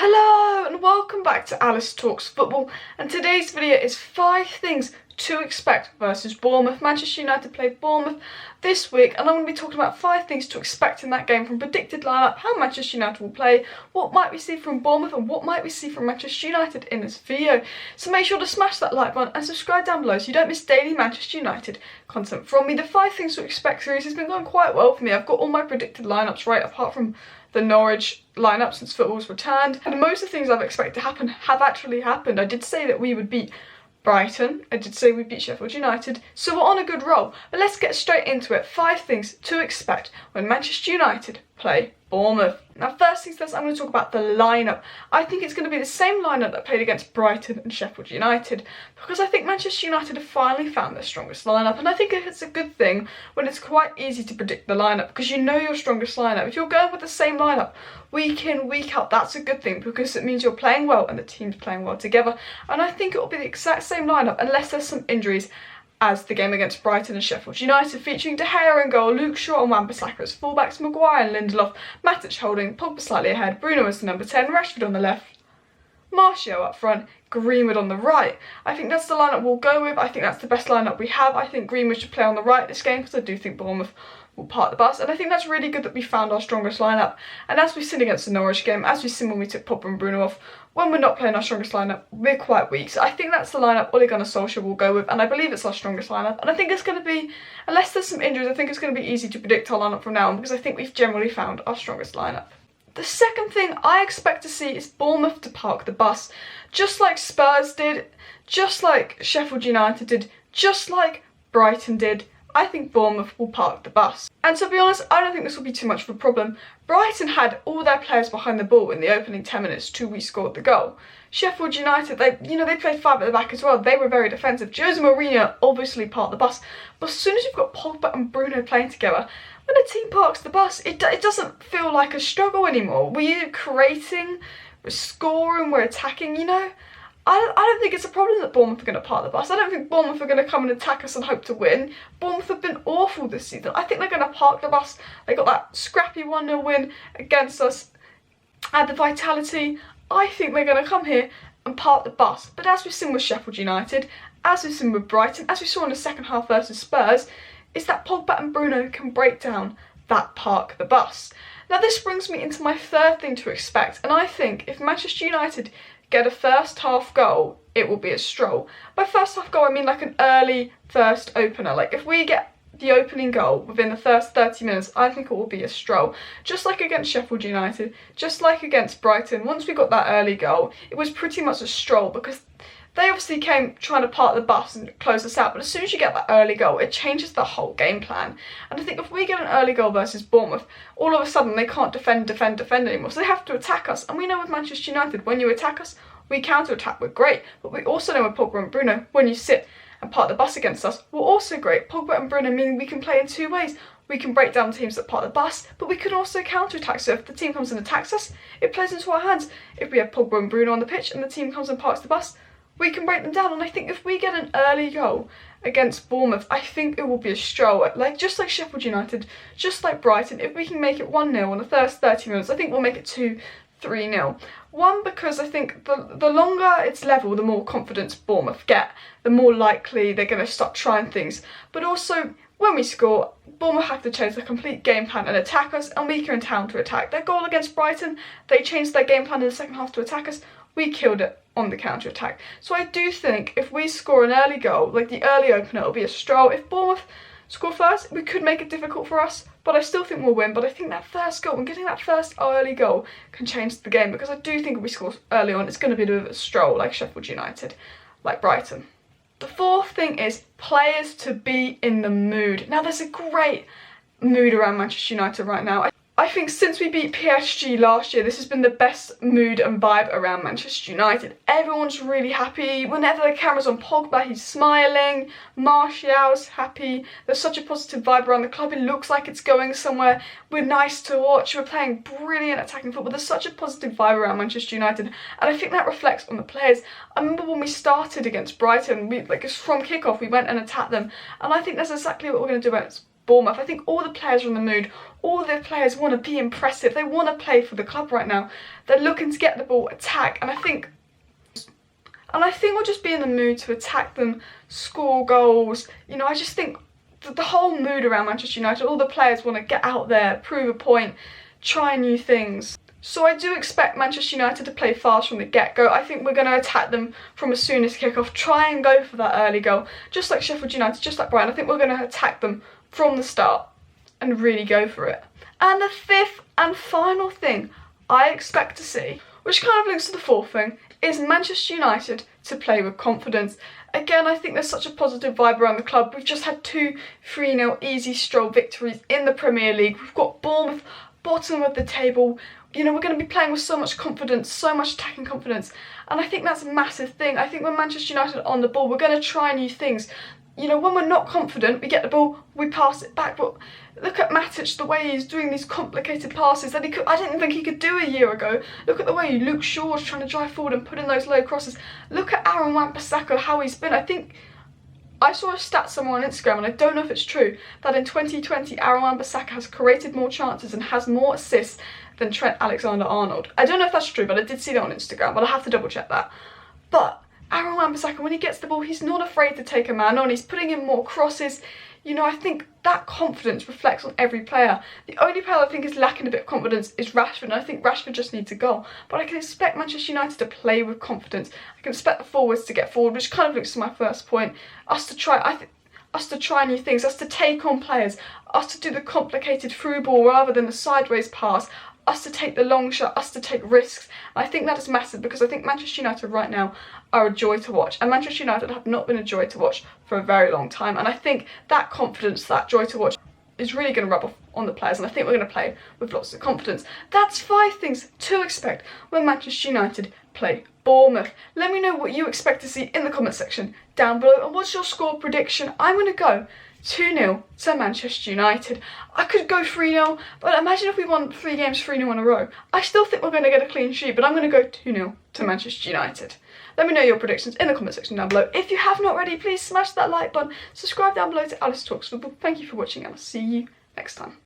Hello and welcome back to Alice Talks Football, and today's video is 5 things to expect versus Bournemouth. Manchester United play Bournemouth this week, and I'm going to be talking about 5 things to expect in that game from predicted lineup, how Manchester United will play, what might we see from Bournemouth and what might we see from Manchester United in this video. So make sure to smash that like button and subscribe down below so you don't miss daily Manchester United content from me. The 5 things to expect series has been going quite well for me. I've got all my predicted lineups right, apart from the Norwich lineup since football's returned, and most of the things I've expected to happen have actually happened. I did say that we would beat Brighton, I did say we'd beat Sheffield United, so we're on a good roll. But let's get straight into it. 5 things to expect when Manchester United play Bournemouth. Now, first things first, I'm going to talk about the lineup. I think it's going to be the same lineup that played against Brighton and Sheffield United, because I think Manchester United have finally found their strongest lineup, and I think it's a good thing when it's quite easy to predict the lineup, because you know your strongest lineup. If you're going with the same lineup week in, week out, that's a good thing, because it means you're playing well and the team's playing well together. And I think it will be the exact same lineup unless there's some injuries, as the game against Brighton and Sheffield United, featuring De Gea in goal, Luke Shaw and Wan-Bissaka as fullbacks, Maguire and Lindelof, Matic holding, Pogba slightly ahead, Bruno as the number 10, Rashford on the left, Martial up front, Greenwood on the right. I think that's the lineup we'll go with. I think that's the best lineup we have. I think Greenwood should play on the right this game, because I do think Bournemouth will park the bus, and I think that's really good that we found our strongest lineup. And as we've seen against the Norwich game, as we've seen when we took Pogba and Bruno off, when we're not playing our strongest lineup, we're quite weak. So I think that's the lineup Ole Gunnar Solskjaer will go with, and I believe it's our strongest lineup. And I think it's going to be, unless there's some injuries, I think it's going to be easy to predict our lineup from now on, because I think we've generally found our strongest lineup. The second thing I expect to see is Bournemouth to park the bus, just like Spurs did, just like Sheffield United did, just like Brighton did. I think Bournemouth will park the bus. And to be honest, I don't think this will be too much of a problem. Brighton had all their players behind the ball in the opening 10 minutes till we scored the goal. Sheffield United, they played 5 at the back as well. They were very defensive. Jose Mourinho obviously parked the bus. But as soon as you've got Pogba and Bruno playing together, when a team parks the bus, it doesn't feel like a struggle anymore. We're creating, we're scoring, we're attacking, you know. I don't think it's a problem that Bournemouth are going to park the bus. I don't think Bournemouth are going to come and attack us and hope to win. Bournemouth have been awful this season. I think they're going to park the bus. They got that scrappy 1-0 win against us, had the vitality. I think they're going to come here and park the bus. But as we've seen with Sheffield United, as we've seen with Brighton, as we saw in the second half versus Spurs, is that Pogba and Bruno can break down that park the bus. Now this brings me into my third thing to expect, and I think if Manchester United get a first half goal, it will be a stroll. By first half goal, I mean like an early first opener. Like if we get the opening goal within the first 30 minutes, I think it will be a stroll. Just like against Sheffield United, just like against Brighton, once we got that early goal, it was pretty much a stroll, because they obviously came trying to park the bus and close us out, but as soon as you get that early goal, it changes the whole game plan. And I think if we get an early goal versus Bournemouth, all of a sudden they can't defend anymore, so they have to attack us. And we know with Manchester United, when you attack us, we counter-attack, we're great. But we also know with Pogba and Bruno, when you sit and park the bus against us, we're also great. Pogba and Bruno mean we can play in 2 ways. We can break down teams that park the bus, but we can also counter-attack. So if the team comes and attacks us, it plays into our hands. If we have Pogba and Bruno on the pitch and the team comes and parks the bus, we can break them down. And I think if we get an early goal against Bournemouth, I think it will be a stroll. Like just like Sheffield United, just like Brighton, if we can make it 1-0 in the first 30 minutes, I think we'll make it 2-3-0. One, because I think the longer it's level, the more confidence Bournemouth get, the more likely they're going to start trying things. But also, when we score, Bournemouth have to change their complete game plan and attack us, and we can counter-attack. Their goal against Brighton, they changed their game plan in the second half to attack us. We killed it on the counter-attack. So I do think if we score an early goal, like the early opener, it'll be a stroll. If Bournemouth score first, we could make it difficult for us, but I still think we'll win. But I think that first goal, and getting that first early goal, can change the game, because I do think if we score early on, it's going to be a bit of a stroll, like Sheffield United, like Brighton. The fourth thing is players to be in the mood. Now there's a great mood around Manchester United right now. I think since we beat PSG last year, this has been the best mood and vibe around Manchester United. Everyone's really happy. Whenever the camera's on Pogba, he's smiling. Martial's happy. There's such a positive vibe around the club. It looks like it's going somewhere. We're nice to watch. We're playing brilliant attacking football. There's such a positive vibe around Manchester United, and I think that reflects on the players. I remember when we started against Brighton, from kickoff, we went and attacked them, and I think that's exactly what we're going to do against Bournemouth. I think all the players are in the mood. All the players want to be impressive. They want to play for the club right now. They're looking to get the ball, attack, and I think we'll just be in the mood to attack them, score goals. You know, I just think the whole mood around Manchester United, all the players want to get out there, prove a point, try new things. So I do expect Manchester United to play fast from the get-go. I think we're going to attack them from as soon as kick-off, try and go for that early goal, just like Sheffield United, just like Brighton. I think we're going to attack them from the start and really go for it. And the fifth and final thing I expect to see, which kind of links to the fourth thing, is Manchester United to play with confidence. Again, I think there's such a positive vibe around the club. We've just had 2 3-0 easy stroll victories in the Premier League. We've got Bournemouth bottom of the table. You know, we're going to be playing with so much confidence, so much attacking confidence. And I think that's a massive thing. I think when Manchester United are on the ball, we're going to try new things. You know, when we're not confident, we get the ball, we pass it back. But look at Matic, the way he's doing these complicated passes that I didn't think he could do a year ago. Look at the way Luke Shaw's trying to drive forward and put in those low crosses. Look at Aaron Wan-Bissaka, how he's been. I think I saw a stat somewhere on Instagram, and I don't know if it's true, that in 2020, Aaron Wan-Bissaka has created more chances and has more assists than Trent Alexander-Arnold. I don't know if that's true, but I did see that on Instagram, but I'll have to double check that. But Aaron Wan-Bissaka, when he gets the ball, he's not afraid to take a man on. He's putting in more crosses. You know, I think that confidence reflects on every player. The only player I think is lacking a bit of confidence is Rashford, and I think Rashford just needs a goal. But I can expect Manchester United to play with confidence. I can expect the forwards to get forward, which kind of links to my first point. Us to try new things, us to take on players, us to do the complicated through ball rather than the sideways pass, us to take the long shot, us to take risks. And I think that is massive, because I think Manchester United right now are a joy to watch, and Manchester United have not been a joy to watch for a very long time. And I think that confidence, that joy to watch, is really going to rub off on the players, and I think we're going to play with lots of confidence. That's 5 things to expect when Manchester United play Bournemouth. Let me know what you expect to see in the comment section down below, and what's your score prediction? I'm going to go 2-0 to Manchester United. I could go 3-0, but imagine if we won 3 games 3-0 in a row. I still think we're going to get a clean sheet, but I'm going to go 2-0 to Manchester United. Let me know your predictions in the comment section down below. If you have not already, please smash that like button, subscribe down below to Alice Talks Football. Thank you for watching, and I'll see you next time.